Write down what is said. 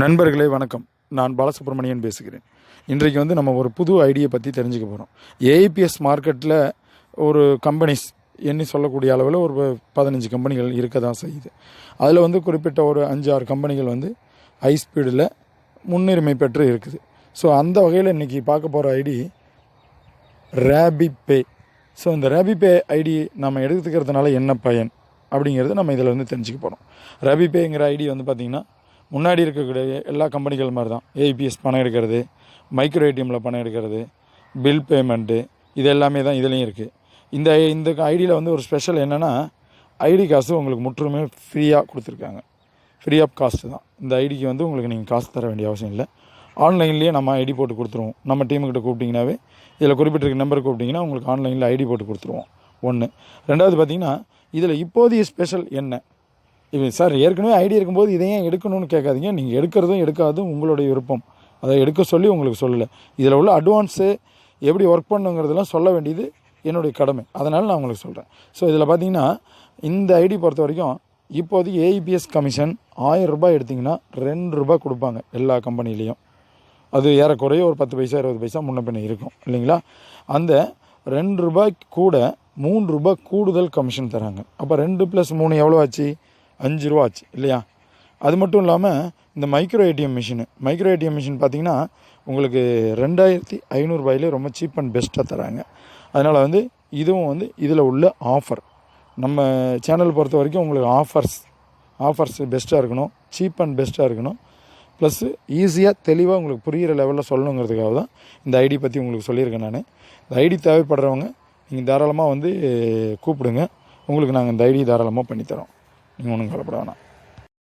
நண்பர்களே வணக்கம். நான் பாலசுப்ரமணியன் பேசுகிறேன். இன்றைக்கு நம்ம ஒரு புது ஐடியை பற்றி தெரிஞ்சுக்க போகிறோம். ஏஐபிஎஸ் மார்க்கெட்டில் ஒரு கம்பெனிஸ் எண்ணி சொல்லக்கூடிய அளவில் ஒரு 15 கம்பெனிகள் இருக்க தான் செய்யுது. அதில் குறிப்பிட்ட ஒரு 5-6 கம்பெனிகள் ஹை ஸ்பீடில் முன்னுரிமை பெற்று இருக்குது. ஸோ அந்த வகையில் இன்றைக்கி பார்க்க போகிற ஐடி ரேபிபே. ஸோ இந்த ரேபிபே ஐடி நம்ம எடுத்துக்கிறதுனால என்ன பயன் அப்படிங்கிறது நம்ம இதில் தெரிஞ்சுக்க போகிறோம். ரேபிபேங்கிற ஐடி பார்த்திங்கன்னா முன்னாடி இருக்கக்கூடிய எல்லா கம்பெனிகள் மாதிரி தான். ஏஐபிஎஸ் பணம் எடுக்கிறது, மைக்ரோ ஏடிஎம்மில் பணம் எடுக்கிறது, பில் பேமெண்ட்டு, இது எல்லாமே தான் இதுலேயும் இருக்குது. இந்த ஐடியில் ஒரு ஸ்பெஷல் என்னென்னா, ஐடி காசு உங்களுக்கு முற்றுமே ஃப்ரீயாக கொடுத்துருக்காங்க. ஃப்ரீ ஆஃப் காஸ்ட்டு தான். இந்த ஐடிக்கு உங்களுக்கு நீங்கள் காசு தர வேண்டிய அவசியம் இல்லை. ஆன்லைன்லேயே நம்ம ஐடி போட்டு கொடுத்துருவோம். நம்ம டீமுக்கிட்ட கூப்பிட்டிங்கனாவே, இதில் குறிப்பிட்டிருக்க நம்பர் கூப்பிட்டிங்கன்னா உங்களுக்கு ஆன்லைனில் ஐடி போட்டு கொடுத்துருவோம். ஒன்று. ரெண்டாவது பார்த்திங்கன்னா, இதில் இப்போதைய ஸ்பெஷல் என்ன? சார் ஏற்கனவே ஐடி இருக்கும்போது இதை ஏன் எடுக்கணும்னு கேட்காதீங்க. நீங்கள் எடுக்கிறதும் எடுக்காதும் உங்களுடைய விருப்பம். அதை எடுக்க சொல்லி உங்களுக்கு சொல்லலை. இதில் உள்ள அட்வான்ஸு எப்படி ஒர்க் பண்ணுங்கிறதெல்லாம் சொல்ல வேண்டியது என்னுடைய கடமை. அதனால் நான் உங்களுக்கு சொல்கிறேன். ஸோ இதில் பார்த்தீங்கன்னா, இந்த ஐடி பொறுத்த வரைக்கும் இப்போதைக்கு ஏஐபிஎஸ் கமிஷன் ₹1000 எடுத்திங்கன்னா ₹2 கொடுப்பாங்க எல்லா கம்பெனிலையும். அது ஏறக்குறைய ஒரு 10 பைசா 20 பைசா முன்ன பின்ன இருக்கும் இல்லைங்களா? அந்த ₹2 கூட ₹3 கூடுதல் கமிஷன் தராங்க. அப்போ 2 + 3 எவ்வளோ ஆச்சு? ₹5 ஆச்சு இல்லையா? அது மட்டும் இல்லாமல் இந்த மைக்ரோ ஏடிஎம் மிஷின் பார்த்திங்கன்னா உங்களுக்கு ₹2500 ரொம்ப சீப் அண்ட் பெஸ்ட்டாக தராங்க. அதனால் இதுவும் இதில் உள்ள ஆஃபர். நம்ம சேனல் பொறுத்த வரைக்கும் உங்களுக்கு ஆஃபர்ஸ் பெஸ்ட்டாக இருக்கணும், சீப் அண்ட் பெஸ்ட்டாக இருக்கணும், ப்ளஸ்ஸு ஈஸியாக தெளிவாக உங்களுக்கு புரிகிற லெவலில் சொல்லணுங்கிறதுக்காக தான் இந்த ஐடி பற்றி உங்களுக்கு சொல்லியிருக்கேன் நான். இந்த ஐடி தேவைப்படுறவங்க நீங்கள் தாராளமாக கூப்பிடுங்க. உங்களுக்கு நாங்கள் இந்த ஐடி தாராளமாக பண்ணித்தரோம். நீங்கள் ஒன்றும் கவலைப்பட வேணாம்.